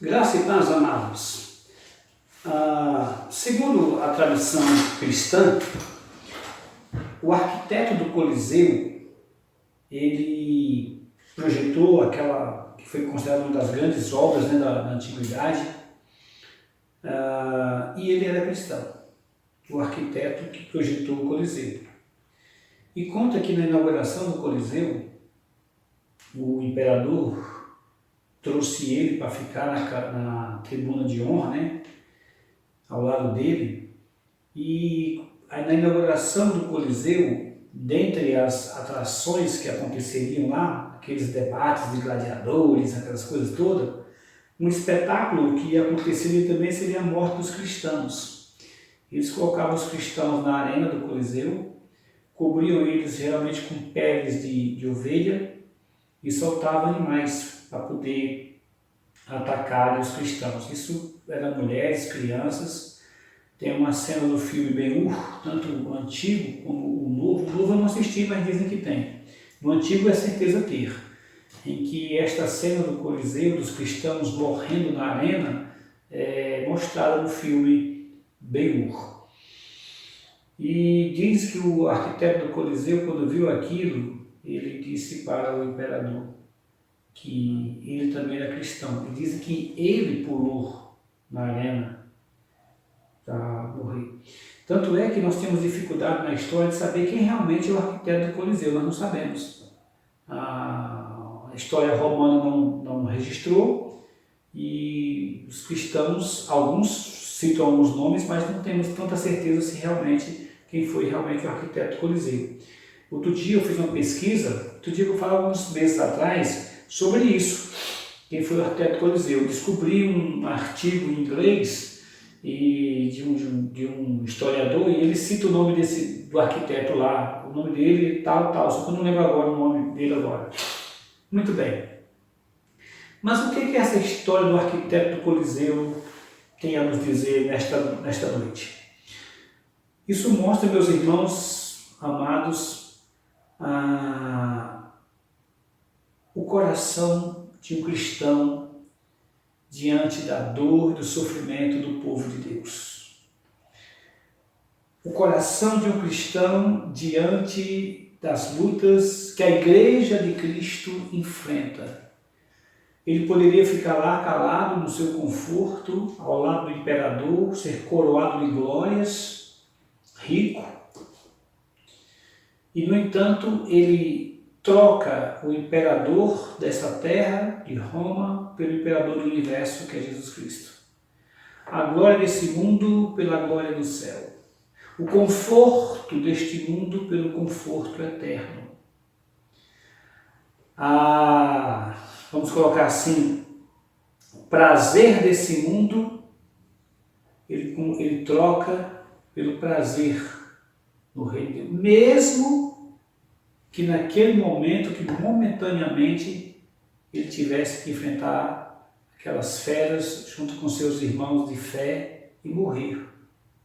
Graça e paz, amados. Segundo a tradição cristã, o arquiteto do Coliseu, ele projetou aquela que foi considerada uma das grandes obras, da antiguidade, e ele era cristão, o arquiteto que projetou o Coliseu. E conta que na inauguração do Coliseu, o imperador trouxe ele para ficar na tribuna de honra, ao lado dele. E na inauguração do Coliseu, dentre as atrações que aconteceriam lá, aqueles debates de gladiadores, aquelas coisas todas, um espetáculo que aconteceria também seria a morte dos cristãos. Eles colocavam os cristãos na arena do Coliseu, cobriam eles geralmente com peles de ovelha e soltavam animais para poder atacar os cristãos. Isso eram mulheres, crianças. Tem uma cena do filme Ben-Hur, tanto o antigo como o novo. O novo eu não assisti, mas dizem que tem. No antigo é certeza ter, em que esta cena do Coliseu, dos cristãos morrendo na arena, é mostrada no filme Ben-Hur. E diz que o arquiteto do Coliseu, quando viu aquilo, ele disse para o imperador que ele também era cristão. E dizem que ele pulou na arena para morrer. Tanto é que nós temos dificuldade na história de saber quem realmente é o arquiteto do Coliseu. Nós não sabemos. A história romana não registrou e os cristãos, alguns citam alguns nomes, mas não temos tanta certeza se realmente quem foi realmente o arquiteto do Coliseu. Outro dia eu fiz uma pesquisa, eu falava uns meses atrás, sobre isso, quem foi o arquiteto do Coliseu. Eu descobri um artigo em inglês de um historiador e ele cita o nome do arquiteto lá, o nome dele tal, só que eu não lembro agora o nome dele agora. Muito bem. Mas o que essa história do arquiteto do Coliseu tem a nos dizer nesta noite? Isso mostra, meus irmãos amados, o coração de um cristão diante da dor e do sofrimento do povo de Deus. O coração de um cristão diante das lutas que a Igreja de Cristo enfrenta. Ele poderia ficar lá calado no seu conforto, ao lado do imperador, ser coroado de glórias, rico, e no entanto ele troca o imperador dessa terra, de Roma, pelo imperador do universo, que é Jesus Cristo. A glória desse mundo pela glória do céu. O conforto deste mundo pelo conforto eterno. Vamos colocar assim, o prazer desse mundo, ele troca pelo prazer no reino de Deus. Mesmo que naquele momento, que momentaneamente ele tivesse que enfrentar aquelas feras junto com seus irmãos de fé e morrer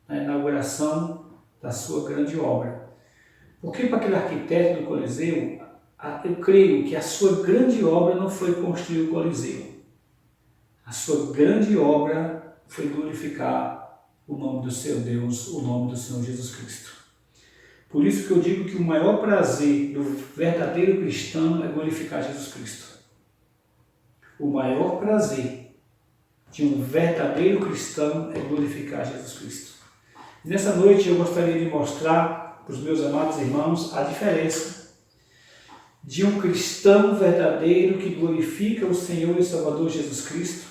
na inauguração da sua grande obra. Porque para aquele arquiteto do Coliseu, eu creio que a sua grande obra não foi construir o Coliseu. A sua grande obra foi glorificar o nome do seu Deus, o nome do Senhor Jesus Cristo. Por isso que eu digo que o maior prazer do verdadeiro cristão é glorificar Jesus Cristo. O maior prazer de um verdadeiro cristão é glorificar Jesus Cristo. E nessa noite eu gostaria de mostrar para os meus amados irmãos a diferença de um cristão verdadeiro que glorifica o Senhor e Salvador Jesus Cristo,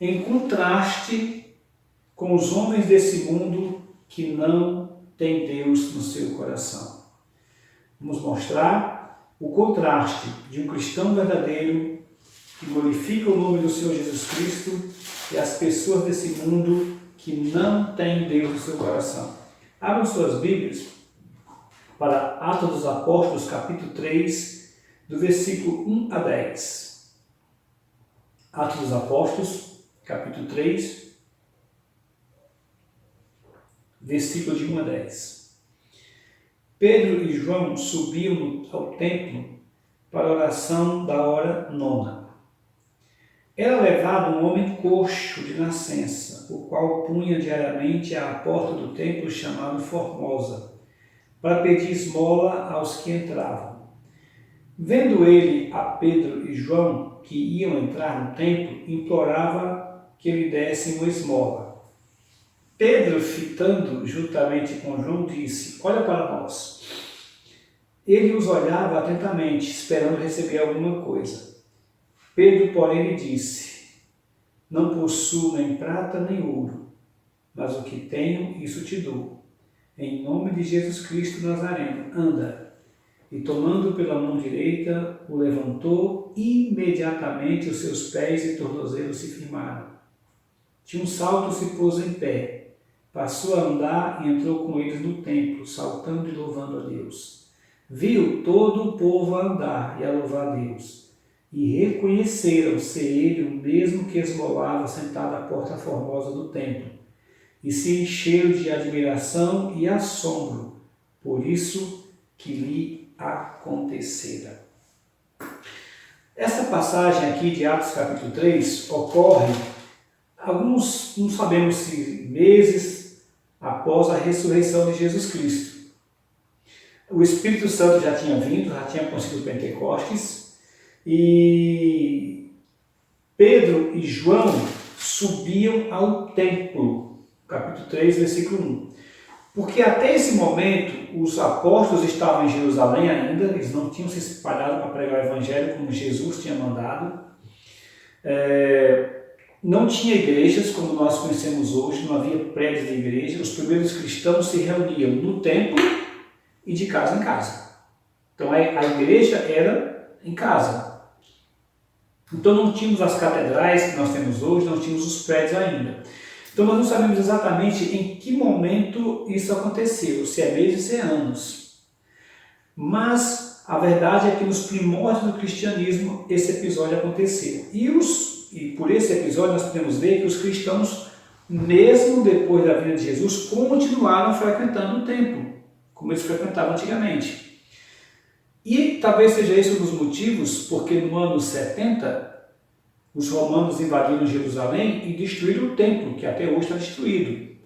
em contraste com os homens desse mundo que não têm Deus no seu coração. Vamos mostrar o contraste de um cristão verdadeiro que glorifica o nome do Senhor Jesus Cristo e as pessoas desse mundo que não têm Deus no seu coração. Abram suas Bíblias para Atos dos Apóstolos, capítulo 3, do versículo 1 a 10. Atos dos Apóstolos, capítulo 3, versículo de 1 a 10. Pedro e João subiam ao templo para a oração da hora nona. Era levado um homem coxo de nascença, o qual punha diariamente à porta do templo chamado Formosa, para pedir esmola aos que entravam. Vendo ele a Pedro e João, que iam entrar no templo, implorava que lhe dessem uma esmola. Pedro, fitando juntamente com João, disse: Olha para nós. Ele os olhava atentamente, esperando receber alguma coisa. Pedro, porém, lhe disse: Não possuo nem prata nem ouro, mas o que tenho, isso te dou. Em nome de Jesus Cristo Nazareno, anda. E tomando pela mão direita, o levantou, e imediatamente os seus pés e tornozelos se firmaram. De um salto se pôs em pé, passou a andar e entrou com eles no templo, saltando e louvando a Deus. Viu todo o povo a andar e a louvar a Deus, e reconheceram ser ele o mesmo que esmolava sentado à porta formosa do templo, e se encheram de admiração e assombro, por isso que lhe acontecera. Essa passagem aqui de Atos capítulo 3 ocorre, alguns não sabemos se meses após a ressurreição de Jesus Cristo. O Espírito Santo já tinha vindo, já tinha acontecido o Pentecostes, e Pedro e João subiam ao templo, capítulo 3, versículo 1. Porque até esse momento os apóstolos estavam em Jerusalém ainda, eles não tinham se espalhado para pregar o Evangelho como Jesus tinha mandado. Não tinha igrejas como nós conhecemos hoje, não havia prédios de igreja. Os primeiros cristãos se reuniam no templo e de casa em casa. Então a igreja era em casa. Então não tínhamos as catedrais que nós temos hoje, não tínhamos os prédios ainda. Então nós não sabemos exatamente em que momento isso aconteceu, se é meses, se é anos. Mas a verdade é que nos primórdios do cristianismo esse episódio aconteceu. E por esse episódio nós podemos ver que os cristãos, mesmo depois da vinda de Jesus, continuaram frequentando o templo, como eles frequentavam antigamente. E talvez seja esse um dos motivos porque no ano 70, os romanos invadiram Jerusalém e destruíram o templo, que até hoje está destruído,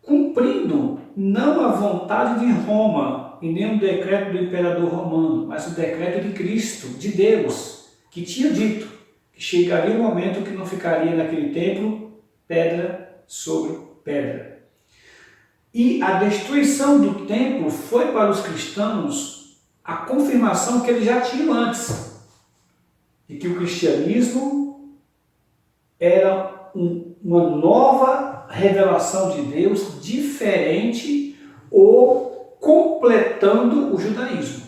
cumprindo não a vontade de Roma e nem o decreto do imperador romano, mas o decreto de Cristo, de Deus, que tinha dito que chegaria um momento que não ficaria naquele templo pedra sobre pedra. E a destruição do templo foi para os cristãos a confirmação que eles já tinham antes, de que o cristianismo era uma nova revelação de Deus, diferente ou completando o judaísmo.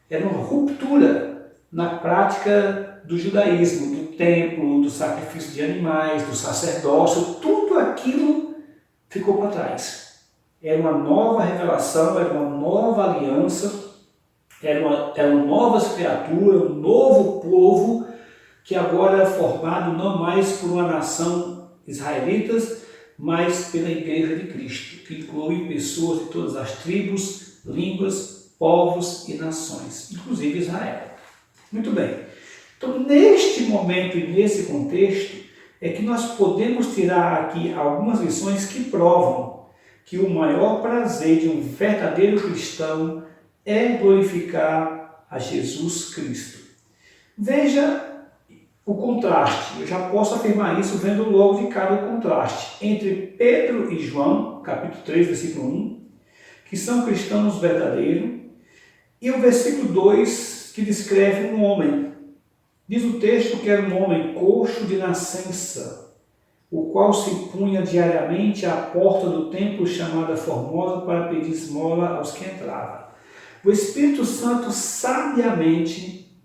Era uma ruptura na prática do judaísmo, do templo, do sacrifício de animais, do sacerdócio, tudo aquilo ficou para trás. Era uma nova revelação, era uma nova aliança, eram novas criaturas, um novo povo, que agora é formado não mais por uma nação israelitas, mas pela Igreja de Cristo, que inclui pessoas de todas as tribos, línguas, povos e nações, inclusive Israel. Muito bem. Então, neste momento e nesse contexto, é que nós podemos tirar aqui algumas lições que provam que o maior prazer de um verdadeiro cristão é glorificar a Jesus Cristo. Veja o contraste, eu já posso afirmar isso vendo logo de cara o contraste entre Pedro e João, capítulo 3, versículo 1, que são cristãos verdadeiros, e o versículo 2, que descreve um homem. Diz o texto que era um homem coxo de nascença, o qual se punha diariamente à porta do templo chamada Formosa para pedir esmola aos que entravam. O Espírito Santo sabiamente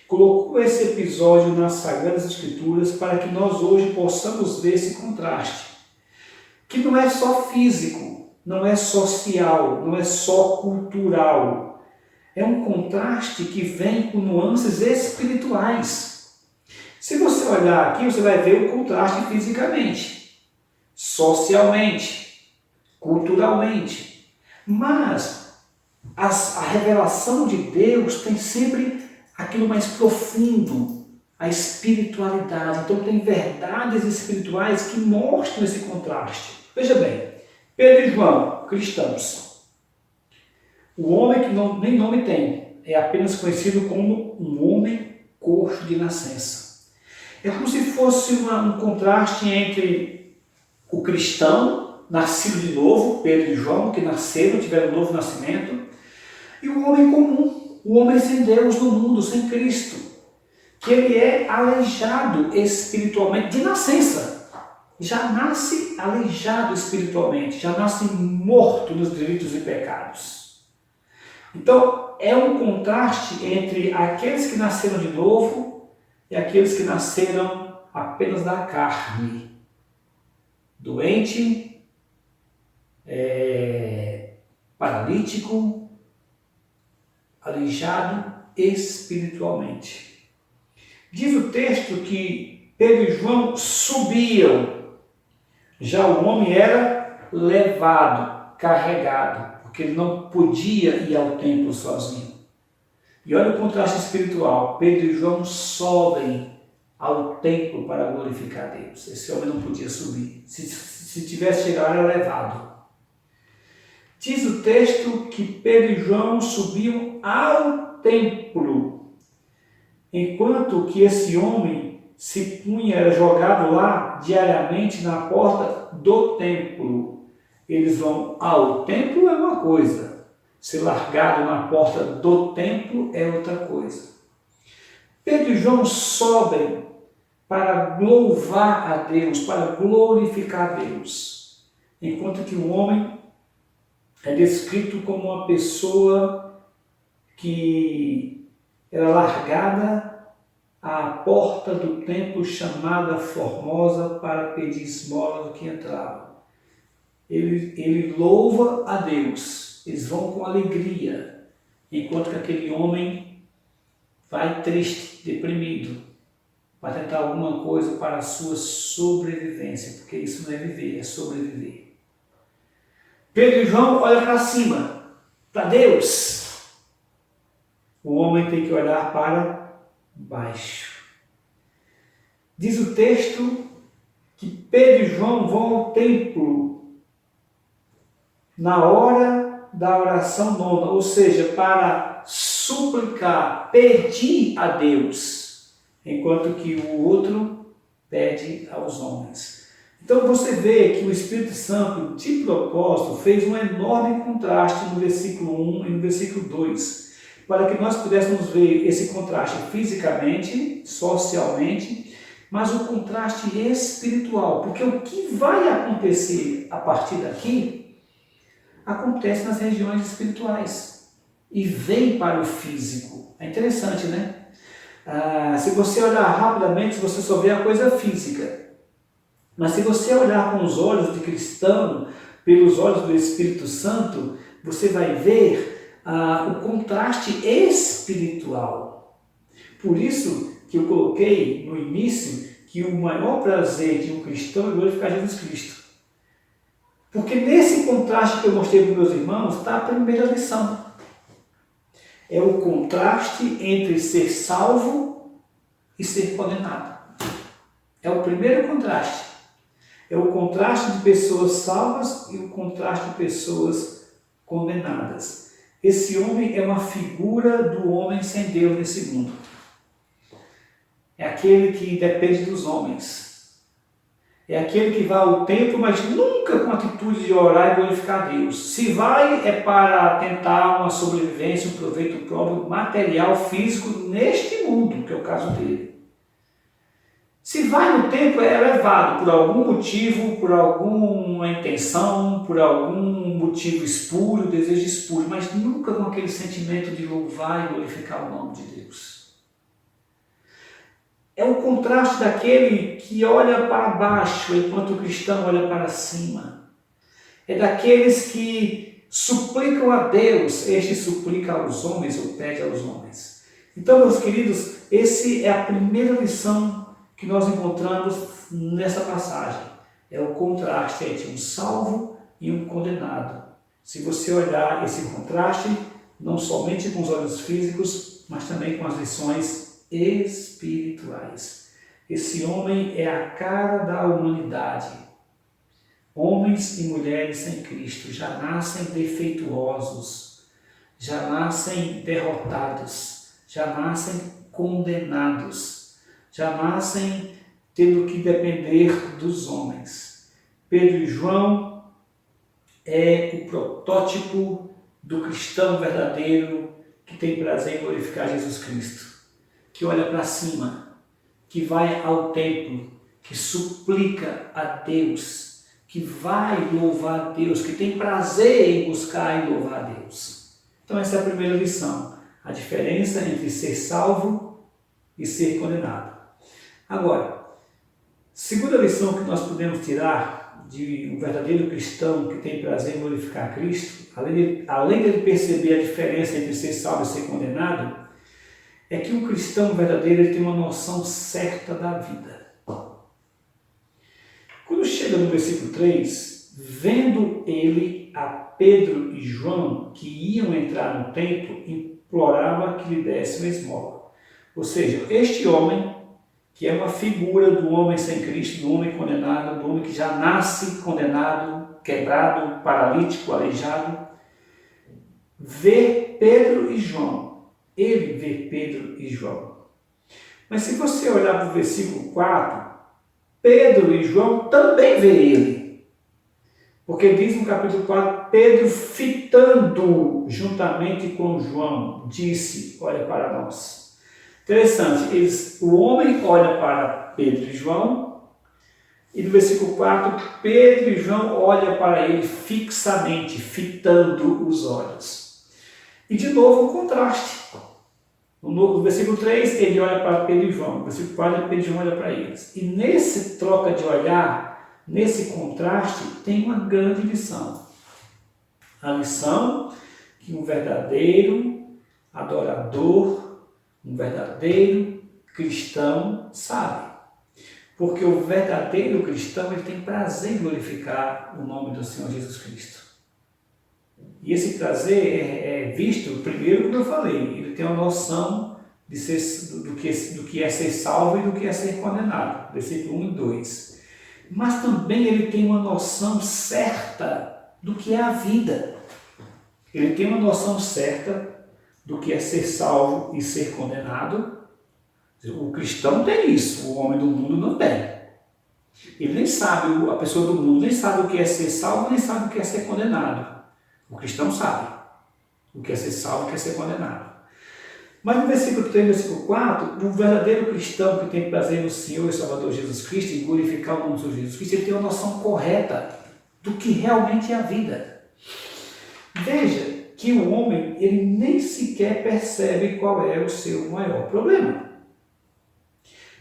colocou esse episódio nas Sagradas Escrituras para que nós hoje possamos ver esse contraste, que não é só físico, não é social, não é só cultural. É um contraste que vem com nuances espirituais. Se você olhar aqui, você vai ver o contraste fisicamente, socialmente, culturalmente. Mas a revelação de Deus tem sempre aquilo mais profundo, a espiritualidade. Então tem verdades espirituais que mostram esse contraste. Veja bem, Pedro e João, cristãos. O homem que nem nome tem, é apenas conhecido como um homem coxo de nascença. É como se fosse um contraste entre o cristão, nascido de novo, Pedro e João, que nasceram, tiveram um novo nascimento, e o homem comum, o homem sem Deus no mundo, sem Cristo, que ele é aleijado espiritualmente de nascença. Já nasce aleijado espiritualmente, já nasce morto nos delitos e pecados. Então, é um contraste entre aqueles que nasceram de novo e aqueles que nasceram apenas da carne. Doente, paralítico, aleijado espiritualmente. Diz o texto que Pedro e João subiam, já o homem era levado, carregado, porque ele não podia ir ao templo sozinho. E olha o contraste espiritual, Pedro e João sobem ao templo para glorificar Deus. Esse homem não podia subir, se tivesse chegado era levado. Diz o texto que Pedro e João subiam ao templo, enquanto que esse homem se punha, era jogado lá diariamente na porta do templo. Eles vão ao templo é uma coisa, ser largado na porta do templo é outra coisa. Pedro e João sobem para louvar a Deus, para glorificar a Deus, enquanto que o homem é descrito como uma pessoa que era largada à porta do templo chamada Formosa para pedir esmola do que entrava. Ele louva a Deus, eles vão com alegria, enquanto que aquele homem vai triste, deprimido, para tentar alguma coisa para a sua sobrevivência, porque isso não é viver, é sobreviver. Pedro e João olham para cima, para Deus. O homem tem que olhar para baixo. Diz o texto que Pedro e João vão ao templo na hora da oração nona, ou seja, para suplicar, pedir a Deus, enquanto que o outro pede aos homens. Então você vê que o Espírito Santo, de propósito, fez um enorme contraste no versículo 1 e no versículo 2, para que nós pudéssemos ver esse contraste fisicamente, socialmente, mas o contraste espiritual, porque o que vai acontecer a partir daqui, acontece nas regiões espirituais e vem para o físico. É interessante, né? Se você olhar rapidamente, você só vê a coisa física. Mas se você olhar com os olhos de cristão, pelos olhos do Espírito Santo, você vai ver o contraste espiritual. Por isso que eu coloquei no início que o maior prazer de um cristão é glorificar Jesus Cristo. Porque nesse contraste que eu mostrei para os meus irmãos está a primeira lição. É o contraste entre ser salvo e ser condenado. É o primeiro contraste. É o contraste de pessoas salvas e o contraste de pessoas condenadas. Esse homem é uma figura do homem sem Deus nesse mundo. É aquele que depende dos homens. É aquele que vai ao templo, mas nunca com atitude de orar e glorificar a Deus. Se vai, é para tentar uma sobrevivência, um proveito próprio, material, físico, neste mundo, que é o caso dele. Se vai no templo, é levado por algum motivo, por alguma intenção, por algum motivo espúrio, desejo espúrio, mas nunca com aquele sentimento de louvar e glorificar o nome de Deus. É o contraste daquele que olha para baixo, enquanto o cristão olha para cima. É daqueles que suplicam a Deus, este suplica aos homens ou pede aos homens. Então, meus queridos, essa é a primeira lição que nós encontramos nessa passagem. É o contraste entre um salvo e um condenado. Se você olhar esse contraste, não somente com os olhos físicos, mas também com as lições espirituais. Esse homem é a cara da humanidade. Homens e mulheres sem Cristo já nascem defeituosos, já nascem derrotados, já nascem condenados, já nascem tendo que depender dos homens. Pedro e João é o protótipo do cristão verdadeiro que tem prazer em glorificar Jesus Cristo, que olha para cima, que vai ao templo, que suplica a Deus, que vai louvar a Deus, que tem prazer em buscar e louvar a Deus. Então essa é a primeira lição, a diferença entre ser salvo e ser condenado. Agora, segunda lição que nós podemos tirar de um verdadeiro cristão que tem prazer em glorificar a Cristo, além de perceber a diferença entre ser salvo e ser condenado, é que o cristão verdadeiro ele tem uma noção certa da vida. Quando chega no versículo 3, vendo ele a Pedro e João que iam entrar no templo, implorava que lhe desse uma esmola. Ou seja, este homem, que é uma figura do homem sem Cristo, do homem condenado, do homem que já nasce condenado, quebrado, paralítico, aleijado, vê Pedro e João. Ele vê Pedro e João. Mas se você olhar para o versículo 4, Pedro e João também vê ele. Porque diz no capítulo 4, Pedro fitando juntamente com João, disse, olha para nós. Interessante, o homem olha para Pedro e João, e no versículo 4, Pedro e João olham para ele fixamente, fitando os olhos. E de novo o contraste. No versículo 3, ele olha para Pedro e João. No versículo 4, Pedro e João olham para eles. E nesse troca de olhar, nesse contraste, tem uma grande lição. A lição que um verdadeiro adorador, um verdadeiro cristão sabe. Porque o verdadeiro cristão ele tem prazer em glorificar o nome do Senhor Jesus Cristo. E esse prazer é visto, primeiro, como eu falei, ele tem uma noção de do que é ser salvo e do que é ser condenado, versículo 1 e 2. Mas também ele tem uma noção certa do que é a vida. Ele tem uma noção certa do que é ser salvo e ser condenado. O cristão tem isso, o homem do mundo não tem. Ele nem sabe, a pessoa do mundo nem sabe o que é ser salvo, nem sabe o que é ser condenado. O cristão sabe o que é ser salvo e o que é ser condenado. Mas no versículo 3 e versículo 4, o verdadeiro cristão que tem prazer no Senhor e Salvador Jesus Cristo e glorificar o nome do Senhor Jesus Cristo, ele tem uma noção correta do que realmente é a vida. Veja que o homem ele nem sequer percebe qual é o seu maior problema.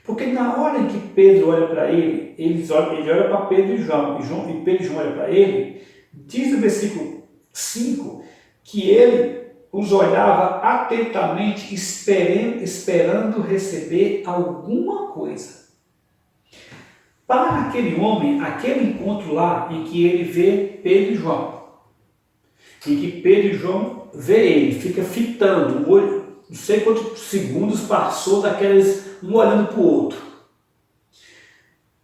Porque na hora em que Pedro olha para ele, ele olha para Pedro e João, e Pedro e João olham para ele, diz no versículo 5 que ele os olhava atentamente, esperando receber alguma coisa. Para aquele homem, aquele encontro lá em que ele vê Pedro e João, em que Pedro e João vê ele, fica fitando o olho, não sei quantos segundos passou daqueles um olhando para o outro.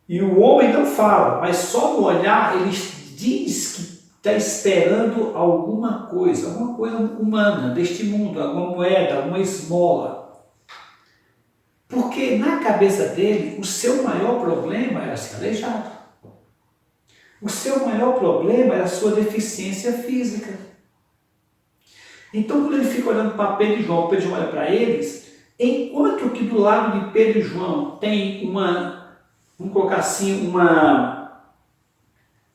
E o homem não fala, mas só no olhar ele diz que está esperando alguma coisa humana deste mundo, alguma moeda, alguma esmola. Porque na cabeça dele, o seu maior problema era ser aleijado. O seu maior problema era a sua deficiência física. Então, quando ele fica olhando para Pedro e João, Pedro e João olha para eles, enquanto que do lado de Pedro e João tem vamos colocar assim,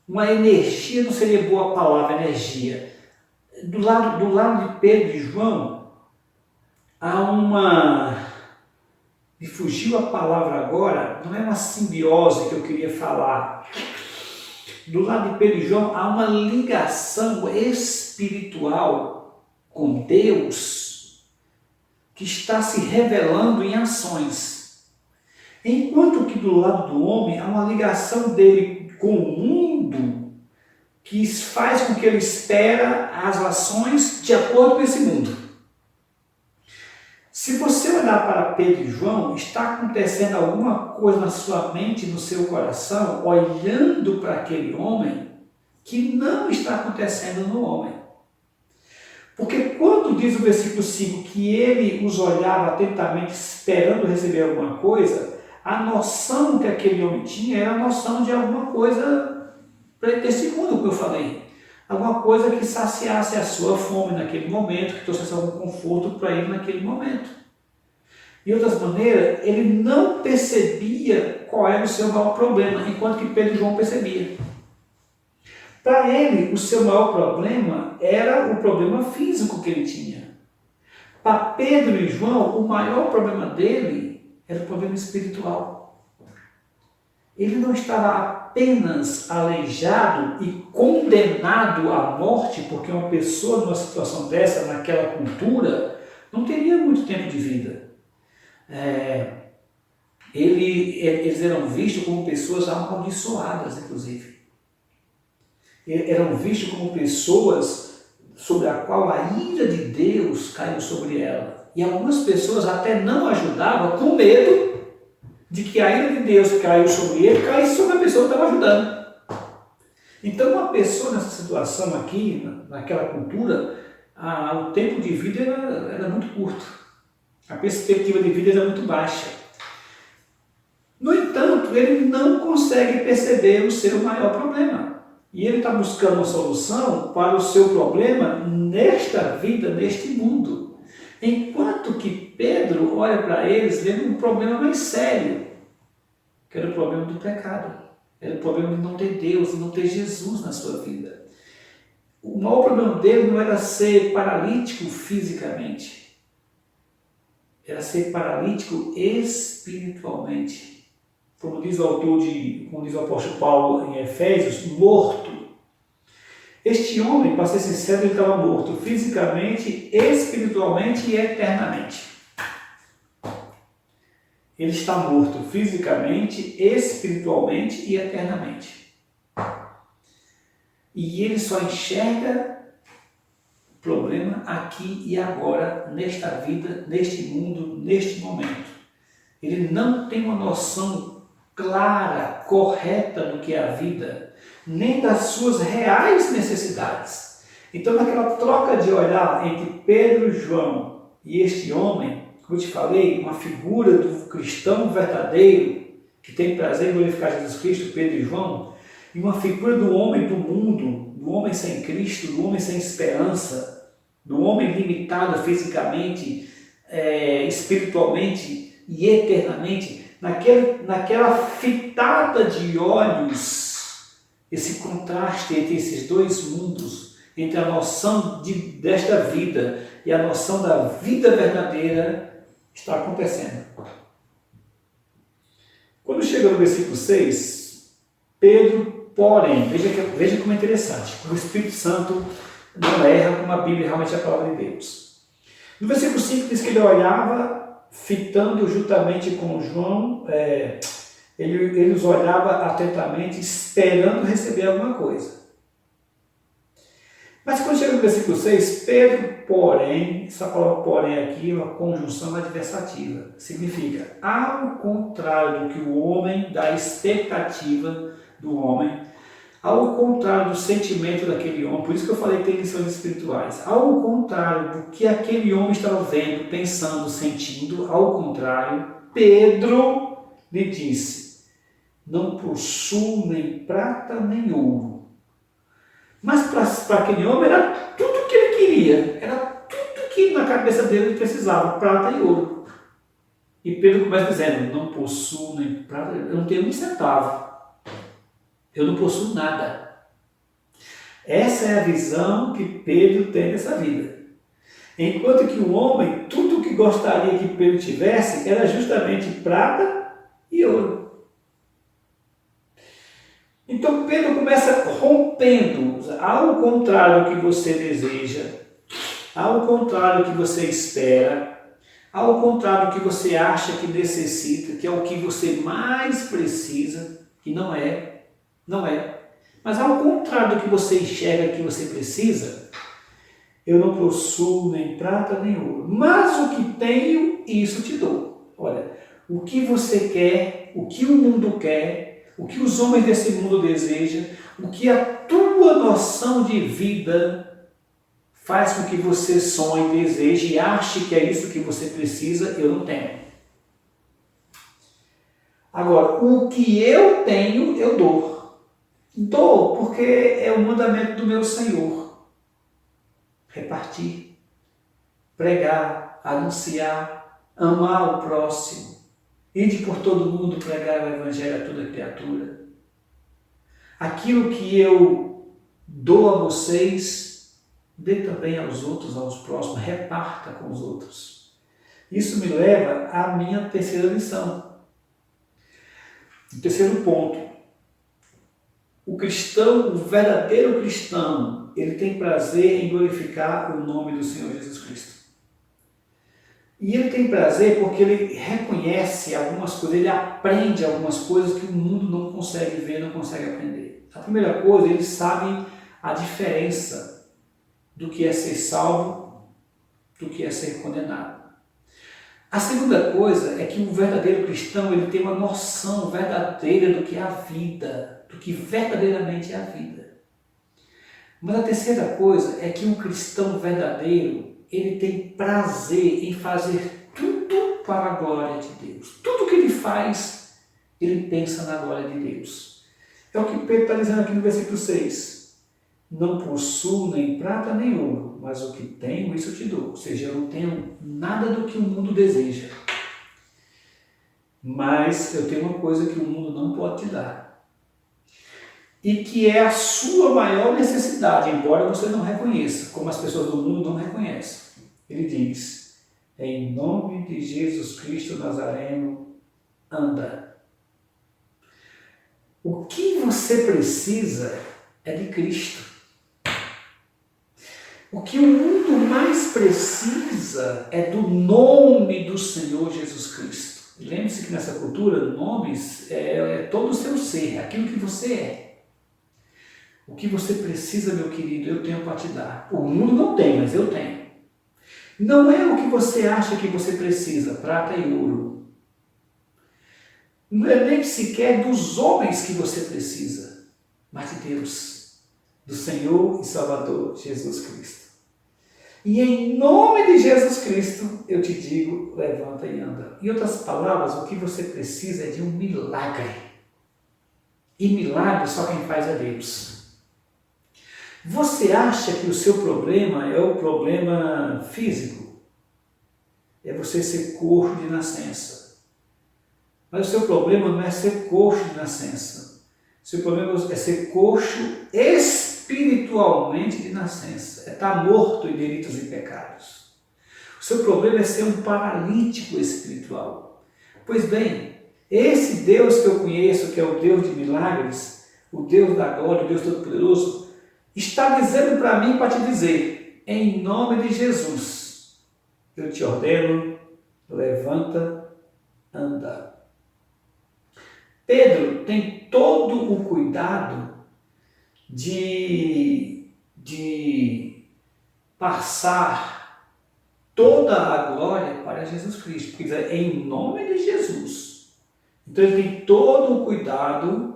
uma energia, não seria boa a palavra, energia. Do lado de Pedro e João, há me fugiu a palavra agora, não é uma simbiose que eu queria falar. Do lado de Pedro e João, há uma ligação espiritual com Deus que está se revelando em ações. Enquanto que do lado do homem, há uma ligação dele com o mundo que faz com que ele espera as ações de acordo com esse mundo. Se você olhar para Pedro e João, está acontecendo alguma coisa na sua mente, no seu coração, olhando para aquele homem, que não está acontecendo no homem. Porque quando diz o versículo 5 que ele os olhava atentamente, esperando receber alguma coisa, a noção que aquele homem tinha era a noção de alguma coisa desse mundo que eu falei. Alguma coisa que saciasse a sua fome naquele momento, que trouxesse algum conforto para ele naquele momento. De outras maneiras, ele não percebia qual era o seu maior problema, enquanto que Pedro e João percebiam. Para ele, o seu maior problema era o problema físico que ele tinha. Para Pedro e João, o maior problema dele era o problema espiritual. Ele não estava apenas aleijado e condenado à morte, porque uma pessoa numa situação dessa, naquela cultura, não teria muito tempo de vida. Eles eram vistos como pessoas amaldiçoadas, inclusive. Eram vistos como pessoas sobre a qual a ira de Deus caiu sobre ela. E algumas pessoas até não ajudavam com medo de que a ira de Deus que caiu sobre ele, caísse sobre a pessoa que estava ajudando. Então, uma pessoa nessa situação aqui, naquela cultura, o tempo de vida era muito curto. A perspectiva de vida era muito baixa. No entanto, ele não consegue perceber o seu maior problema. E ele está buscando uma solução para o seu problema nesta vida, neste mundo. Enquanto que Pedro olha para eles vendo um problema mais sério, que era o problema do pecado. Era o problema de não ter Deus, de não ter Jesus na sua vida. O maior problema dele não era ser paralítico fisicamente. Era ser paralítico espiritualmente. Como diz o autor, como diz o apóstolo Paulo em Efésios, morto. Este homem, para ser sincero, ele estava morto fisicamente, espiritualmente e eternamente. Ele está morto fisicamente, espiritualmente e eternamente. E ele só enxerga o problema aqui e agora, nesta vida, neste mundo, neste momento. Ele não tem uma noção clara, correta do que é a vida, nem das suas reais necessidades. Então, naquela troca de olhar entre Pedro e João e este homem, como eu te falei, uma figura do cristão verdadeiro, que tem prazer em glorificar Jesus Cristo, Pedro e João, e uma figura do homem do mundo, do homem sem Cristo, do homem sem esperança, do homem limitado fisicamente, espiritualmente e eternamente, naquela fitada de olhos, esse contraste entre esses dois mundos, entre a noção desta vida e a noção da vida verdadeira, está acontecendo. Quando chega no versículo 6, Pedro, porém, veja como é interessante, o Espírito Santo não erra como a Bíblia realmente é a palavra de Deus. No versículo 5 diz que ele olhava, fitando juntamente com João, ele os olhava atentamente, esperando receber alguma coisa. Mas quando chega no versículo 6, Pedro, porém, essa palavra porém aqui é uma conjunção adversativa. Significa, ao contrário do que o homem, da expectativa do homem, ao contrário do sentimento daquele homem, por isso que eu falei que tem lições espirituais, ao contrário do que aquele homem estava vendo, pensando, sentindo, ao contrário, Pedro lhe disse, não possuo nem prata nem ouro. Mas para aquele homem era tudo o que ele queria, era tudo que na cabeça dele precisava, prata e ouro. E Pedro começa dizendo, não possuo nem prata, eu não tenho nem centavo, eu não possuo nada. Essa é a visão que Pedro tem dessa vida. Enquanto que o homem, tudo o que gostaria que Pedro tivesse era justamente prata e ouro. Então Pedro começa rompendo, ao contrário do que você deseja, ao contrário do que você espera, ao contrário do que você acha que necessita, que é o que você mais precisa, que não é, mas ao contrário do que você enxerga que você precisa, eu não possuo nem prata nem ouro, mas o que tenho, isso te dou. Olha, o que você quer, o que o mundo quer, o que os homens desse mundo desejam, o que a tua noção de vida faz com que você sonhe, deseje e ache que é isso que você precisa, eu não tenho. Agora, o que eu tenho, eu dou. Dou porque é o mandamento do meu Senhor. Repartir, pregar, anunciar, amar o próximo, ide por todo mundo pregar o Evangelho a toda criatura. Aquilo que eu dou a vocês, dê também aos outros, aos próximos, reparta com os outros. Isso me leva à minha terceira lição. O terceiro ponto. O cristão, o verdadeiro cristão, ele tem prazer em glorificar o nome do Senhor Jesus Cristo. E ele tem prazer porque ele reconhece algumas coisas, ele aprende algumas coisas que o mundo não consegue ver, não consegue aprender. A primeira coisa, ele sabe a diferença do que é ser salvo, do que é ser condenado. A segunda coisa é que o verdadeiro cristão, ele tem uma noção verdadeira do que é a vida, do que verdadeiramente é a vida. Mas a terceira coisa é que um cristão verdadeiro, ele tem prazer em fazer tudo para a glória de Deus. Tudo que ele faz, ele pensa na glória de Deus. É o que Pedro está dizendo aqui no versículo 6. Não possuo nem prata nem ouro, mas o que tenho, isso eu te dou. Ou seja, eu não tenho nada do que o mundo deseja. Mas eu tenho uma coisa que o mundo não pode te dar. E que é a sua maior necessidade, embora você não reconheça, como as pessoas do mundo não reconhecem. Ele diz, em nome de Jesus Cristo Nazareno, anda. O que você precisa é de Cristo. O que o mundo mais precisa é do nome do Senhor Jesus Cristo. Lembre-se que nessa cultura, nomes é todo o seu ser, aquilo que você é. O que você precisa, meu querido, eu tenho para te dar. O mundo não tem, mas eu tenho. Não é o que você acha que você precisa, prata e ouro. Não é nem sequer dos homens que você precisa, mas de Deus, do Senhor e Salvador Jesus Cristo. E em nome de Jesus Cristo, eu te digo, levanta e anda. Em outras palavras, o que você precisa é de um milagre. E milagre só quem faz é Deus. Você acha que o seu problema é o problema físico? É você ser coxo de nascença. Mas o seu problema não é ser coxo de nascença. O seu problema é ser coxo espiritualmente de nascença. É estar morto em delitos e pecados. O seu problema é ser um paralítico espiritual. Pois bem, esse Deus que eu conheço, que é o Deus de milagres, o Deus da glória, o Deus Todo-Poderoso, está dizendo para mim, para te dizer, em nome de Jesus, eu te ordeno, levanta, anda. Pedro tem todo o cuidado de passar toda a glória para Jesus Cristo, porque é em nome de Jesus. Então ele tem todo o cuidado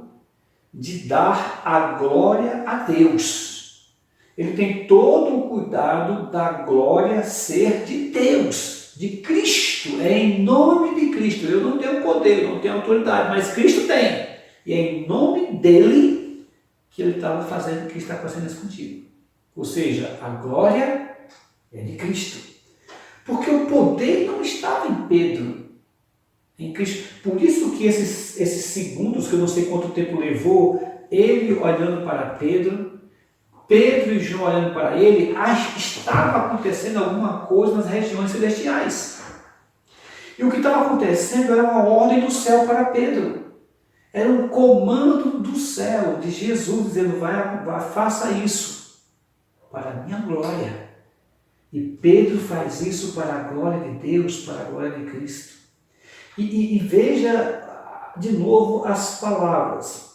de dar a glória a Deus. Ele tem todo o cuidado da glória ser de Deus, de Cristo, é em nome de Cristo. Eu não tenho poder, eu não tenho autoridade, mas Cristo tem. E é em nome dele que ele estava fazendo o que está fazendo isso contigo. Ou seja, a glória é de Cristo. Porque o poder não estava em Pedro, em Cristo. Por isso que esses segundos, que eu não sei quanto tempo levou, ele olhando para Pedro e João olhando para ele, estava acontecendo alguma coisa nas regiões celestiais. E o que estava acontecendo era uma ordem do céu para Pedro. Era um comando do céu, de Jesus, dizendo, vai, faça isso para a minha glória. E Pedro faz isso para a glória de Deus, para a glória de Cristo. E veja de novo as palavras.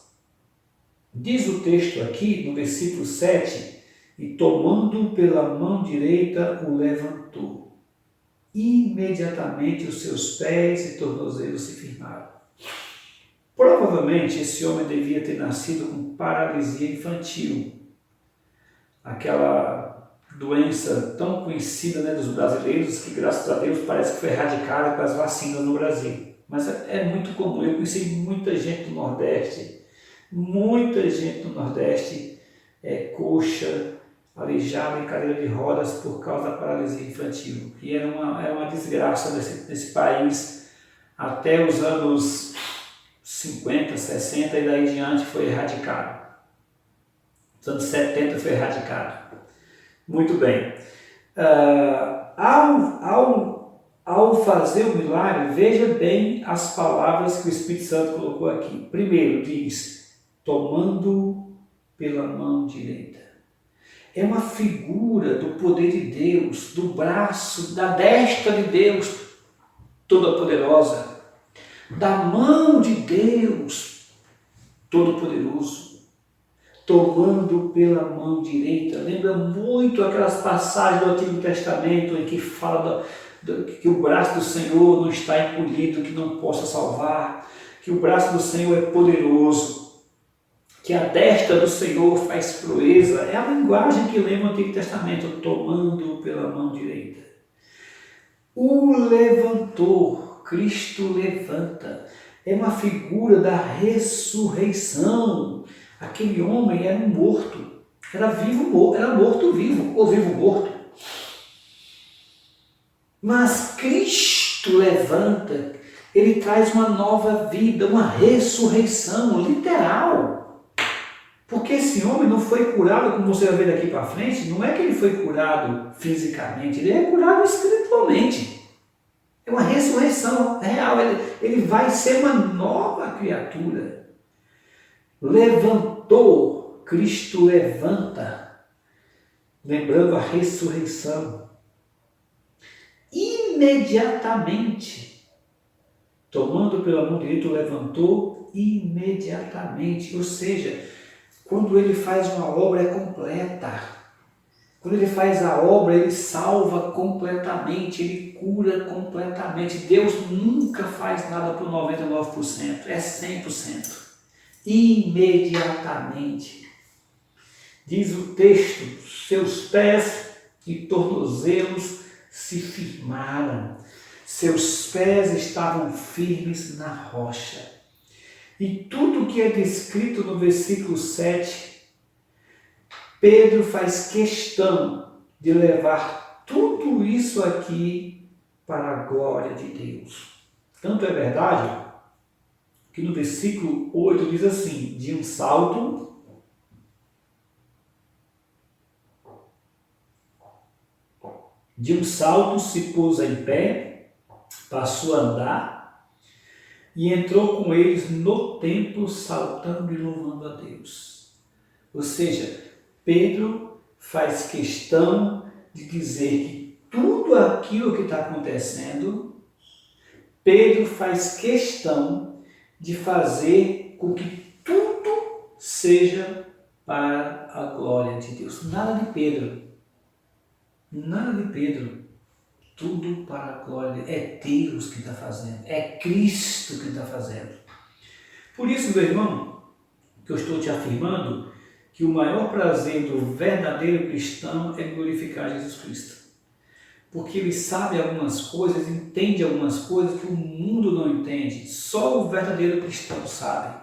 Diz o texto aqui, no versículo 7, e tomando pela mão direita o levantou. Imediatamente os seus pés e tornozelos se firmaram. Provavelmente esse homem devia ter nascido com paralisia infantil, aquela doença tão conhecida, né, dos brasileiros, que graças a Deus parece que foi erradicada com as vacinas no Brasil. Mas é muito comum. Eu conheci muita gente do Nordeste, coxa, aleijada em cadeira de rodas por causa da paralisia infantil. E era uma desgraça nesse país até os anos 50, 60 e daí em diante foi erradicado. Nos anos 70 foi erradicado. Muito bem. Ao fazer o milagre, veja bem as palavras que o Espírito Santo colocou aqui. Primeiro diz, tomando pela mão direita. É uma figura do poder de Deus, do braço, da destra de Deus Toda-Poderosa, da mão de Deus Todo-Poderoso, tomando pela mão direita. Lembra muito aquelas passagens do Antigo Testamento em que fala que o braço do Senhor não está encolhido, que não possa salvar, que o braço do Senhor é poderoso, que a destra do Senhor faz proeza. É a linguagem que lembra o Antigo Testamento, tomando pela mão direita. O levantou, Cristo levanta, é uma figura da ressurreição. Aquele homem era um morto, era morto-vivo, ou vivo-morto. Mas Cristo levanta, ele traz uma nova vida, uma ressurreição literal. Porque esse homem não foi curado, como você vai ver daqui para frente, não é que ele foi curado fisicamente, ele é curado espiritualmente. É uma ressurreição real, ele vai ser uma nova criatura. Levantou, Cristo levanta, lembrando a ressurreição. Imediatamente, tomando pela mão direita, levantou imediatamente, ou seja, quando ele faz uma obra é completa. Quando ele faz a obra, ele salva completamente, ele cura completamente. Deus nunca faz nada por 99%, é 100%. Imediatamente. Diz o texto, seus pés e tornozelos se firmaram. Seus pés estavam firmes na rocha. E tudo que é descrito no versículo 7, Pedro faz questão de levar tudo isso aqui para a glória de Deus. Tanto é verdade que no versículo 8 diz assim, de um salto se pôs em pé, passou a andar, e entrou com eles no templo, saltando e louvando a Deus. Ou seja, Pedro faz questão de dizer que tudo aquilo que está acontecendo, Pedro faz questão de fazer com que tudo seja para a glória de Deus. Nada de Pedro. Tudo para a glória. É Deus que está fazendo. É Cristo que está fazendo. Por isso, meu irmão, que eu estou te afirmando que o maior prazer do verdadeiro cristão é glorificar Jesus Cristo. Porque ele sabe algumas coisas, entende algumas coisas que o mundo não entende. Só o verdadeiro cristão sabe.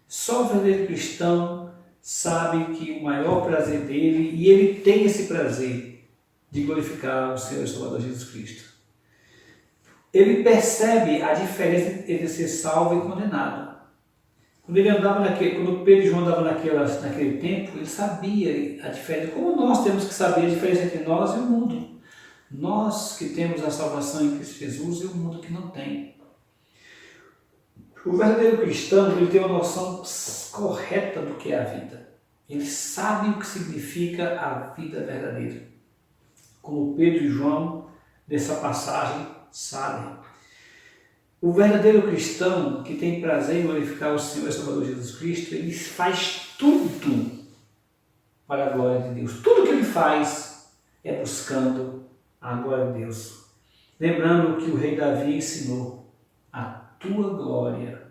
Só o verdadeiro cristão sabe que o maior prazer dele, e ele tem esse prazer, de glorificar o Senhor e Salvador Jesus Cristo. Ele percebe a diferença entre ser salvo e condenado. Quando Pedro e João andavam naquele tempo, ele sabia a diferença, como nós temos que saber a diferença entre nós e o mundo. Nós que temos a salvação em Cristo Jesus e o mundo que não tem. O verdadeiro cristão, ele tem uma noção correta do que é a vida. Ele sabe o que significa a vida verdadeira. Como Pedro e João, dessa passagem, sabem. O verdadeiro cristão, que tem prazer em glorificar o Senhor e Salvador Jesus Cristo, ele faz tudo para a glória de Deus. Tudo que ele faz é buscando a glória de Deus. Lembrando que o rei Davi ensinou, a tua glória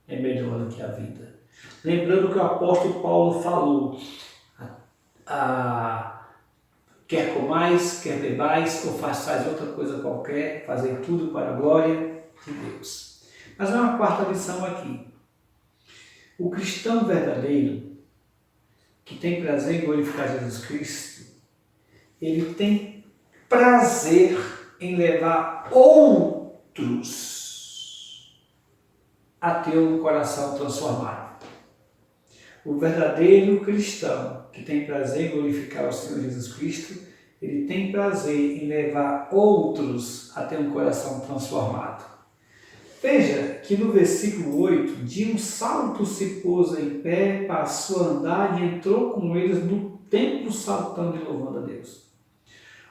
é melhor do que a vida. Lembrando que o apóstolo Paulo falou, quer comais, quer bebais, ou façais outra coisa qualquer, fazer tudo para a glória de Deus. Mas há uma quarta lição aqui. O cristão verdadeiro, que tem prazer em glorificar Jesus Cristo, ele tem prazer em levar outros a ter um coração transformado. O verdadeiro cristão que tem prazer em glorificar o Senhor Jesus Cristo, ele tem prazer em levar outros a ter um coração transformado. Veja que no versículo 8, de um salto se pôs em pé, passou a andar e entrou com eles no templo saltando e louvando a Deus.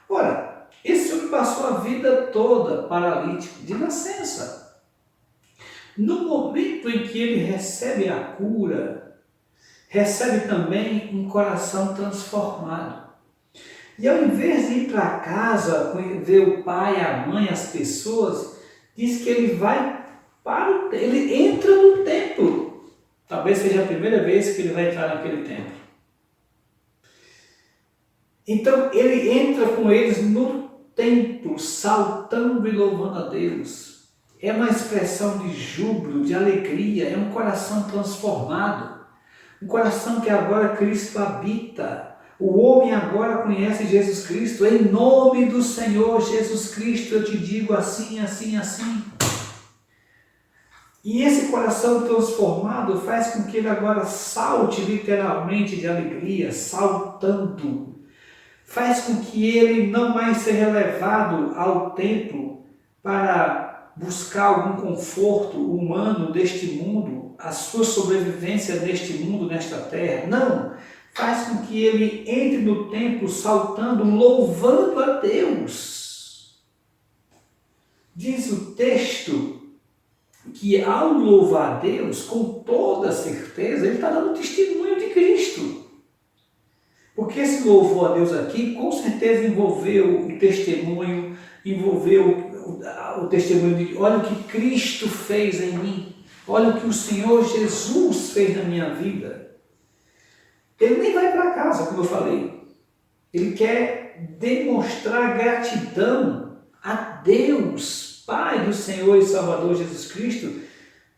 Ora, esse homem passou a vida toda paralítico de nascença. No momento em que ele recebe a cura, recebe também um coração transformado. E ao invés de ir para casa, ver o pai, a mãe, as pessoas, diz que ele vai ele entra no templo. Talvez seja a primeira vez que ele vai entrar naquele templo. Então ele entra com eles no templo, saltando e louvando a Deus. É uma expressão de júbilo, de alegria, é um coração transformado. Um coração que agora Cristo habita. O homem agora conhece Jesus Cristo. Em nome do Senhor Jesus Cristo eu te digo assim, assim, assim. E esse coração transformado faz com que ele agora salte literalmente de alegria, saltando. Faz com que ele não mais seja levado ao templo para buscar algum conforto humano deste mundo, a sua sobrevivência neste mundo, nesta terra. Não, faz com que ele entre no templo saltando, louvando a Deus. Diz o texto que ao louvar a Deus, com toda certeza, ele está dando testemunho de Cristo. Porque esse louvor a Deus aqui, com certeza envolveu o testemunho, envolveu o testemunho de, olha o que Cristo fez em mim, olha o que o Senhor Jesus fez na minha vida. Ele nem vai para casa, como eu falei. Ele quer demonstrar gratidão a Deus, Pai do Senhor e Salvador Jesus Cristo,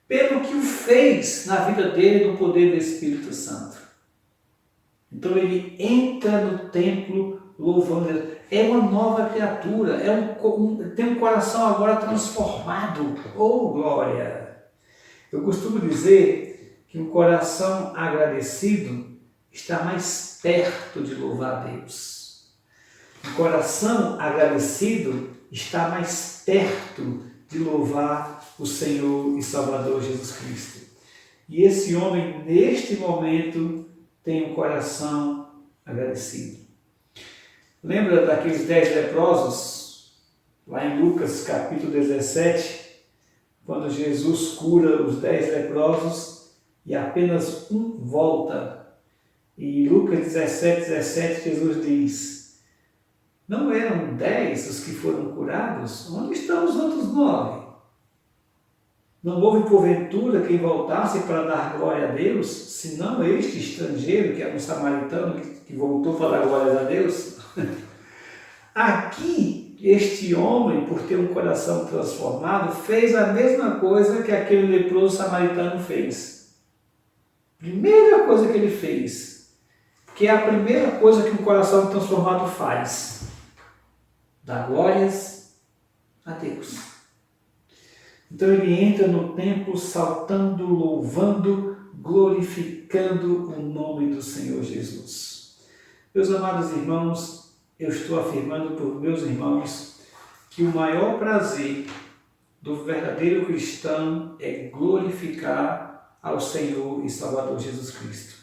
pelo que o fez na vida dele no poder do Espírito Santo. Então ele entra no templo louvando Deus. É uma nova criatura, tem um coração agora transformado. Oh, glória! Eu costumo dizer que um coração agradecido está mais perto de louvar a Deus. Um coração agradecido está mais perto de louvar o Senhor e Salvador Jesus Cristo. E esse homem, neste momento, tem um coração agradecido. Lembra daqueles 10 leprosos, lá em Lucas capítulo 17, quando Jesus cura os 10 leprosos e apenas um volta. E Lucas 17, Jesus diz, não eram 10 os que foram curados? Onde estão os outros 9? Não houve porventura quem voltasse para dar glória a Deus, senão este estrangeiro, que era um samaritano, que voltou para dar glória a Deus? Aqui, este homem, por ter um coração transformado, fez a mesma coisa que aquele leproso samaritano fez. Primeira coisa que ele fez, que é a primeira coisa que um coração transformado faz, dar glórias a Deus. Então ele entra no templo saltando, louvando, glorificando o nome do Senhor Jesus. Meus amados irmãos, eu estou afirmando por meus irmãos que o maior prazer do verdadeiro cristão é glorificar ao Senhor e Salvador Jesus Cristo.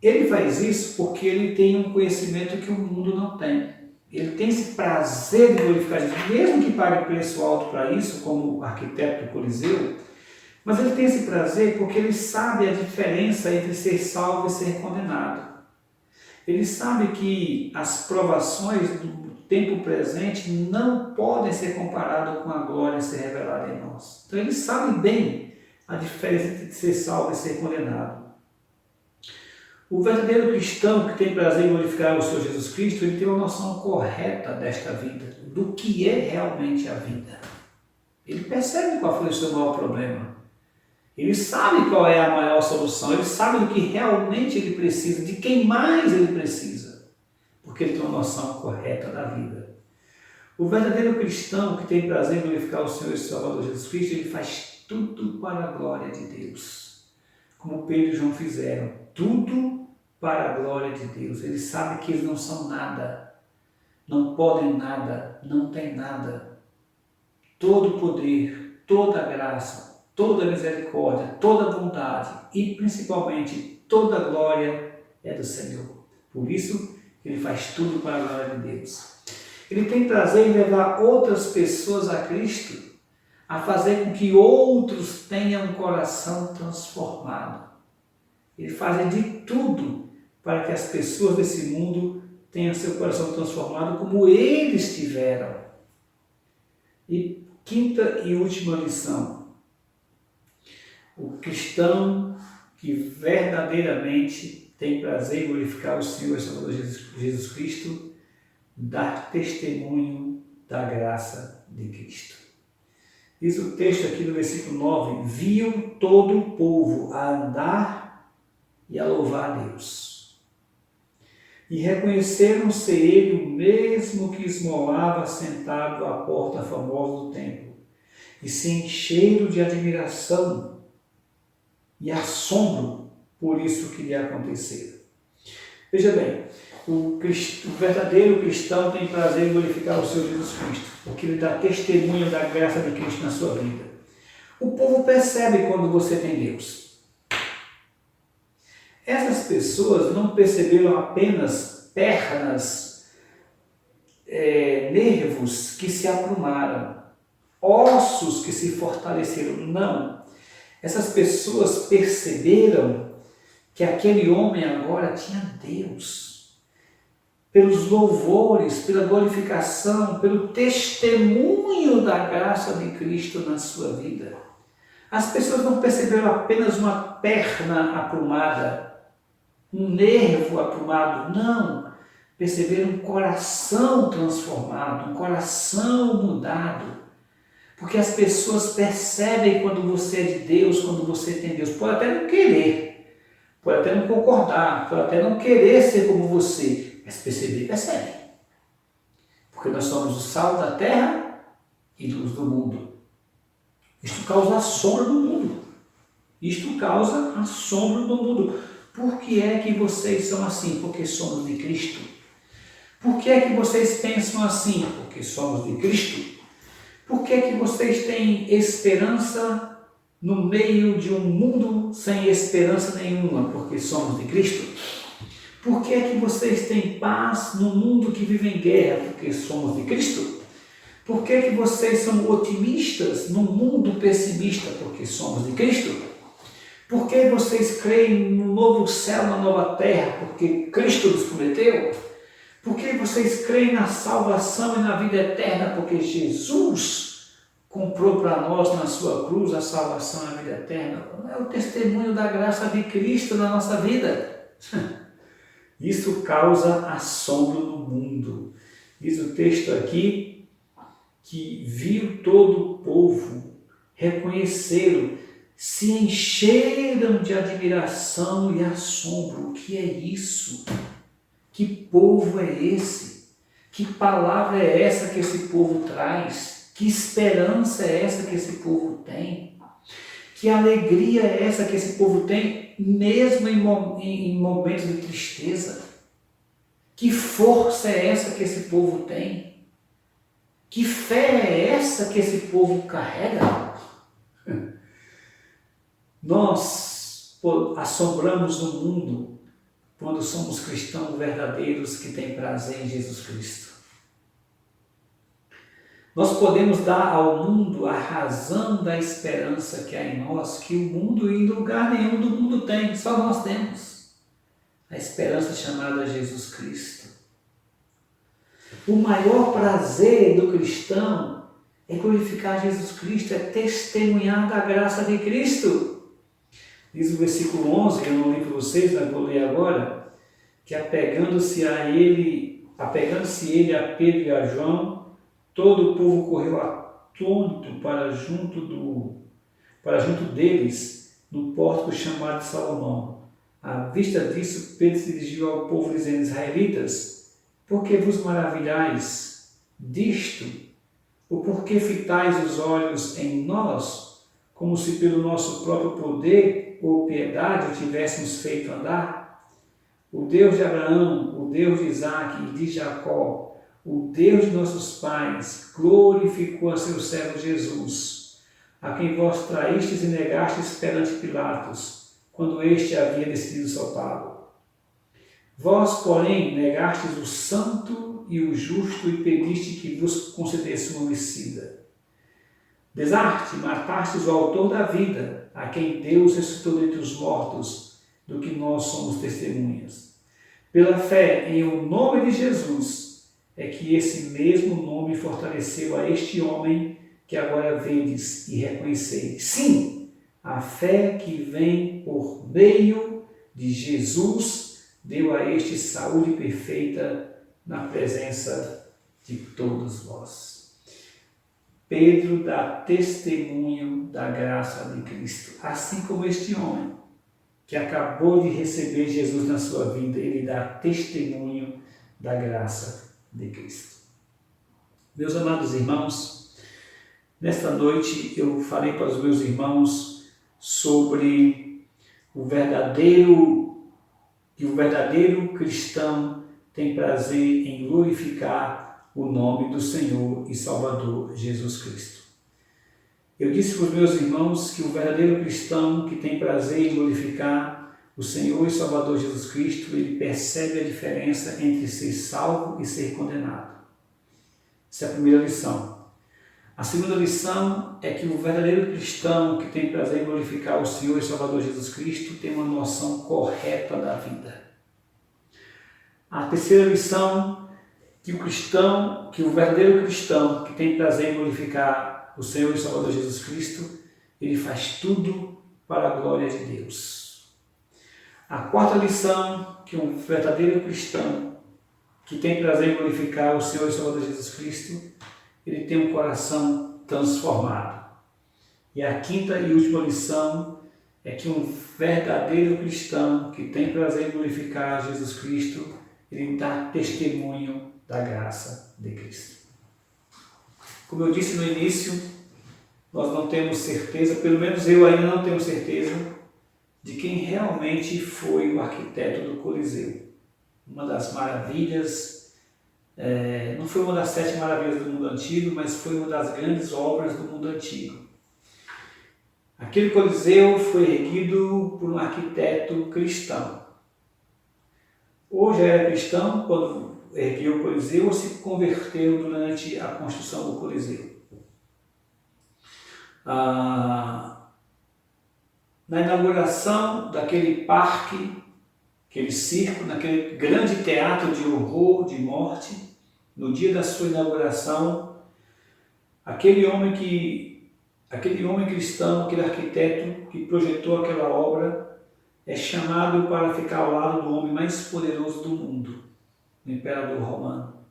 Ele faz isso porque ele tem um conhecimento que o mundo não tem. Ele tem esse prazer de glorificar Jesus, mesmo que pague preço alto para isso, como o arquiteto do Coliseu, mas ele tem esse prazer porque ele sabe a diferença entre ser salvo e ser condenado. Ele sabe que as provações do tempo presente não podem ser comparadas com a glória a ser revelada em nós. Então ele sabe bem a diferença entre ser salvo e ser condenado. O verdadeiro cristão que tem prazer em glorificar o Senhor Jesus Cristo, ele tem uma noção correta desta vida, do que é realmente a vida. Ele percebe qual foi o seu maior problema. Ele sabe qual é a maior solução, ele sabe do que realmente ele precisa, de quem mais ele precisa, porque ele tem uma noção correta da vida. O verdadeiro cristão que tem prazer em glorificar o Senhor e Salvador Jesus Cristo, ele faz tudo para a glória de Deus, como Pedro e João fizeram, tudo para a glória de Deus. Ele sabe que eles não são nada, não podem nada, não têm nada. Todo poder, toda graça, toda misericórdia, toda bondade e principalmente toda glória é do Senhor. Por isso, ele faz tudo para a glória de Deus. Ele tem prazer em levar outras pessoas a Cristo, a fazer com que outros tenham um coração transformado. Ele faz de tudo para que as pessoas desse mundo tenham seu coração transformado como eles tiveram. E quinta e última lição. O cristão que verdadeiramente tem prazer em glorificar o Senhor e Salvador Jesus Cristo, dar testemunho da graça de Cristo. Diz o texto aqui no versículo 9, viu todo o povo a andar e a louvar a Deus. E reconheceram ser ele o mesmo que esmolava sentado à porta famosa do templo, e se encheram de admiração e assombro por isso que lhe acontecera. Veja bem, o verdadeiro cristão tem prazer em glorificar o Senhor Jesus Cristo, porque ele dá testemunho da graça de Cristo na sua vida. O povo percebe quando você tem Deus. Essas pessoas não perceberam apenas pernas, nervos que se aprumaram, ossos que se fortaleceram. Não. Essas pessoas perceberam que aquele homem agora tinha Deus. Pelos louvores, pela glorificação, pelo testemunho da graça de Cristo na sua vida. As pessoas não perceberam apenas uma perna aprumada, um nervo aprumado, não. Perceberam um coração transformado, um coração mudado. Porque as pessoas percebem quando você é de Deus, quando você tem Deus. Pode até não querer, pode até não concordar, pode até não querer ser como você, mas percebe. Porque nós somos o sal da terra e luz do mundo. Isto causa assombro no mundo. Isto causa assombro no mundo. Por que é que vocês são assim? Porque somos de Cristo. Por que é que vocês pensam assim? Porque somos de Cristo. Por que é que vocês têm esperança no meio de um mundo sem esperança nenhuma? Porque somos de Cristo. Por que é que vocês têm paz no mundo que vive em guerra? Porque somos de Cristo. Por que é que vocês são otimistas no mundo pessimista? Porque somos de Cristo. Por que vocês creem no novo céu, na nova terra? Porque Cristo nos prometeu. Por que vocês creem na salvação e na vida eterna? Porque Jesus comprou para nós na sua cruz a salvação e a vida eterna. É o testemunho da graça de Cristo na nossa vida. Isso causa assombro no mundo. Diz o texto aqui que viu todo o povo, reconheceram, se encheram de admiração e assombro. O que é isso? Que povo é esse? Que palavra é essa que esse povo traz? Que esperança é essa que esse povo tem? Que alegria é essa que esse povo tem, mesmo em momentos de tristeza? Que força é essa que esse povo tem? Que fé é essa que esse povo carrega? Nós assombramos o mundo quando somos cristãos verdadeiros que têm prazer em Jesus Cristo. Nós podemos dar ao mundo a razão da esperança que há em nós, que o mundo em lugar nenhum do mundo tem, só nós temos. a esperança chamada Jesus Cristo. O maior prazer do cristão é glorificar Jesus Cristo, é testemunhar da graça de Cristo. Diz o versículo 11, que eu não li para vocês, mas vou ler agora, que apegando-se ele a Pedro e a João, todo o povo correu atônito para junto deles, no pórtico chamado de Salomão. À vista disso, Pedro se dirigiu ao povo dizendo: Israelitas, por que vos maravilhais disto? Ou por que fitais os olhos em nós, como se pelo nosso próprio poder ou piedade o tivéssemos feito andar? O Deus de Abraão, o Deus de Isaque e de Jacó, o Deus de nossos pais, glorificou a seu servo Jesus, a quem vós traístes e negastes perante Pilatos, quando este havia decidido soltá-lo. Vós, porém, negastes o santo e o justo e pediste que vos concedesse um homicida. Desarte, matastes o autor da vida, a quem Deus ressuscitou dentre os mortos, do que nós somos testemunhas. Pela fé em o nome de Jesus, é que esse mesmo nome fortaleceu a este homem que agora vedes e reconheceis. Sim, a fé que vem por meio de Jesus deu a este saúde perfeita na presença de todos vós. Pedro dá testemunho da graça de Cristo, assim como este homem que acabou de receber Jesus na sua vida, ele dá testemunho da graça de Cristo. Meus amados irmãos, nesta noite eu falei para os meus irmãos sobre o verdadeiro cristão tem prazer em glorificar o nome do Senhor e Salvador Jesus Cristo. Eu disse para os meus irmãos que o verdadeiro cristão que tem prazer em glorificar o Senhor e Salvador Jesus Cristo, ele percebe a diferença entre ser salvo e ser condenado. Essa é a primeira lição. A segunda lição é que o verdadeiro cristão que tem prazer em glorificar o Senhor e Salvador Jesus Cristo tem uma noção correta da vida. A terceira lição que o verdadeiro cristão que tem prazer em glorificar o Senhor e Salvador Jesus Cristo, ele faz tudo para a glória de Deus. A quarta lição que um verdadeiro cristão que tem prazer em glorificar o Senhor e Salvador Jesus Cristo, ele tem um coração transformado. E a quinta e última lição é que um verdadeiro cristão que tem prazer em glorificar Jesus Cristo, ele dá testemunho da graça de Cristo. Como eu disse no início, nós não temos certeza, pelo menos eu ainda não tenho certeza, de quem realmente foi o arquiteto do Coliseu. Uma das maravilhas, não foi uma das 7 maravilhas do mundo antigo, mas foi uma das grandes obras do mundo antigo. Aquele Coliseu foi erguido por um arquiteto cristão. Ou já era cristão quando ergueu o Coliseu, ou se converteu durante a construção do Coliseu. Na inauguração daquele parque, aquele circo, naquele grande teatro de horror, de morte, no dia da sua inauguração, aquele homem cristão, aquele arquiteto que projetou aquela obra, é chamado para ficar ao lado do homem mais poderoso do mundo, o imperador romano.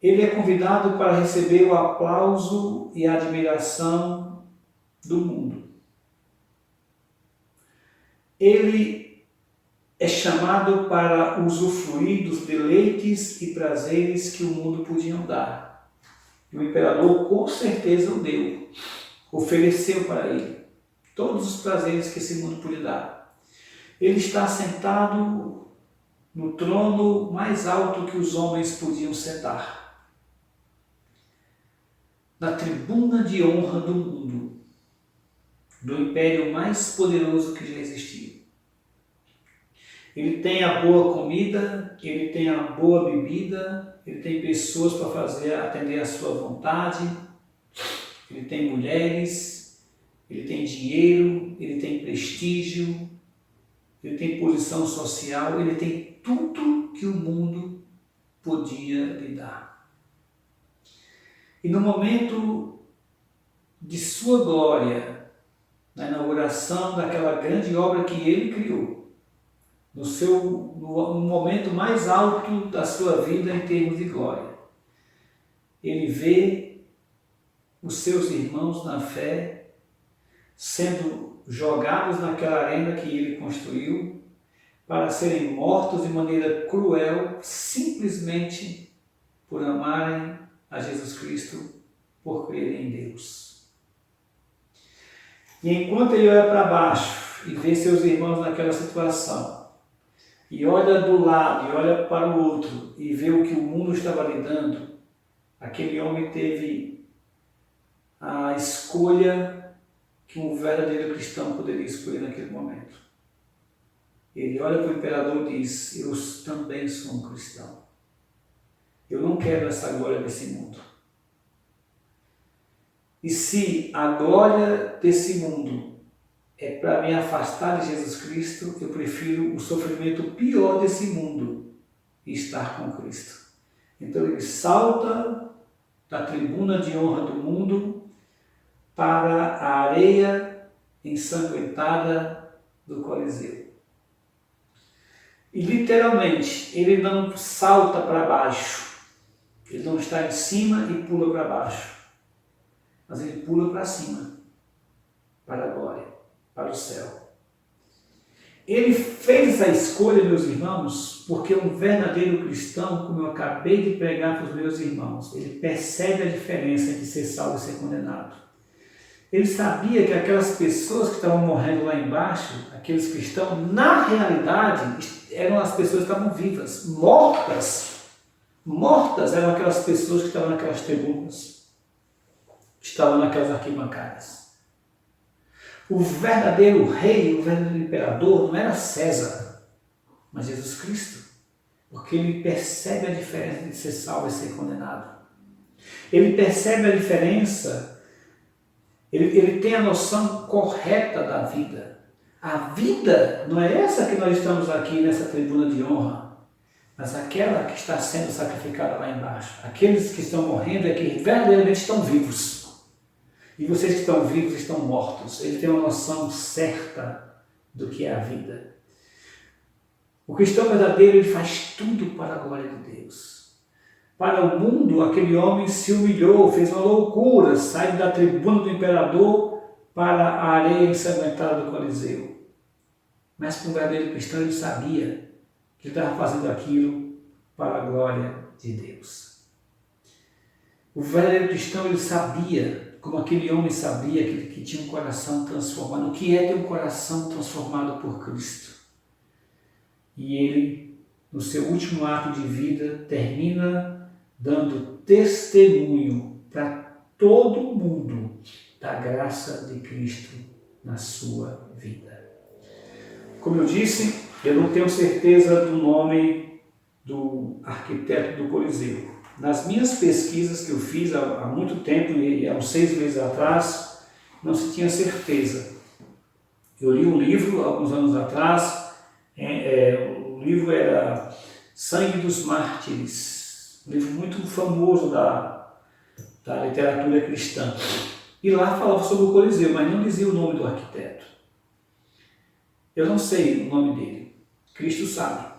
Ele é convidado para receber o aplauso e a admiração do mundo. Ele é chamado para usufruir dos deleites e prazeres que o mundo podia dar. E o imperador com certeza o deu, ofereceu para ele todos os prazeres que esse mundo podia dar. Ele está sentado no trono mais alto que os homens podiam sentar, na tribuna de honra do mundo, do império mais poderoso que já existiu. Ele tem a boa comida, ele tem a boa bebida, ele tem pessoas para atender a sua vontade, ele tem mulheres, ele tem dinheiro, ele tem prestígio, ele tem posição social, ele tem tudo que o mundo podia lhe dar. E no momento de sua glória, na inauguração daquela grande obra que ele criou, no momento mais alto da sua vida em termos de glória, ele vê os seus irmãos na fé sendo jogados naquela arena que ele construiu para serem mortos de maneira cruel, simplesmente por amarem a Jesus Cristo, por crerem em Deus. E enquanto ele olha para baixo e vê seus irmãos naquela situação, e olha do lado e olha para o outro e vê o que o mundo estava lhe dando, aquele homem teve a escolha que um verdadeiro cristão poderia escolher naquele momento. Ele olha para o imperador e diz: eu também sou um cristão. Eu não quero essa glória desse mundo. E se a glória desse mundo é para me afastar de Jesus Cristo, eu prefiro o sofrimento pior desse mundo e estar com Cristo. Então ele salta da tribuna de honra do mundo para a areia ensanguentada do Coliseu. E literalmente, ele não salta para baixo, ele não está em cima e pula para baixo, mas ele pula para cima, para a glória, para o céu. Ele fez a escolha, meus irmãos, porque um verdadeiro cristão, como eu acabei de pregar para os meus irmãos, ele percebe a diferença entre ser salvo e ser condenado. Ele sabia que aquelas pessoas que estavam morrendo lá embaixo, aqueles cristãos, na realidade, eram as pessoas que estavam vivas. Mortas eram aquelas pessoas que estavam naquelas tribunas, estavam naquelas arquibancadas. O verdadeiro rei, o verdadeiro imperador não era César, mas Jesus Cristo, porque ele percebe a diferença de ser salvo e ser condenado. Ele percebe a diferença. Ele tem a noção correta da vida. A vida não é essa que nós estamos aqui nessa tribuna de honra, mas aquela que está sendo sacrificada lá embaixo. Aqueles que estão morrendo é que verdadeiramente estão vivos. E vocês que estão vivos estão mortos. Ele tem uma noção certa do que é a vida. O cristão verdadeiro, ele faz tudo para a glória de Deus. Para o mundo, aquele homem se humilhou, fez uma loucura, saiu da tribuna do imperador para a areia ensanguentada do Coliseu. Mas para um verdadeiro cristão, ele sabia que ele estava fazendo aquilo para a glória de Deus. O verdadeiro cristão, ele sabia, como aquele homem sabia, que tinha um coração transformado. O que é ter um coração transformado por Cristo? E ele, no seu último ato de vida, termina dando testemunho para todo mundo da graça de Cristo na sua vida. Como eu disse, eu não tenho certeza do nome do arquiteto do Coliseu. Nas minhas pesquisas que eu fiz há muito tempo, há uns 6 meses atrás, não se tinha certeza. Eu li um livro, alguns anos atrás, o livro era Sangue dos Mártires, um livro muito famoso da literatura cristã. E lá falava sobre o Coliseu, mas não dizia o nome do arquiteto. Eu não sei o nome dele. Cristo sabe.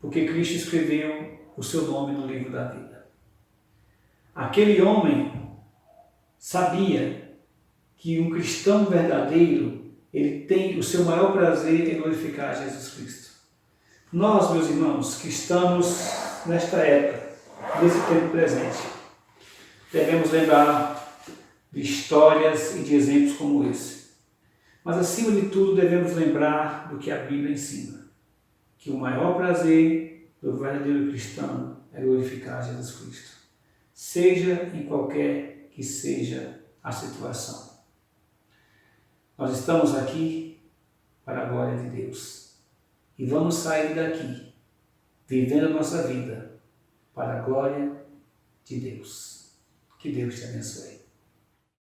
Porque Cristo escreveu o seu nome no livro da vida. Aquele homem sabia que um cristão verdadeiro, ele tem o seu maior prazer em glorificar Jesus Cristo. Nós, meus irmãos, que estamos nesta época, nesse tempo presente, devemos lembrar de histórias e de exemplos como esse. Mas, acima de tudo, devemos lembrar do que a Bíblia ensina, que o maior prazer do verdadeiro cristão é glorificar Jesus Cristo, seja em qualquer que seja a situação. Nós estamos aqui para a glória de Deus e vamos sair daqui vivendo a nossa vida para a glória de Deus. Que Deus te abençoe.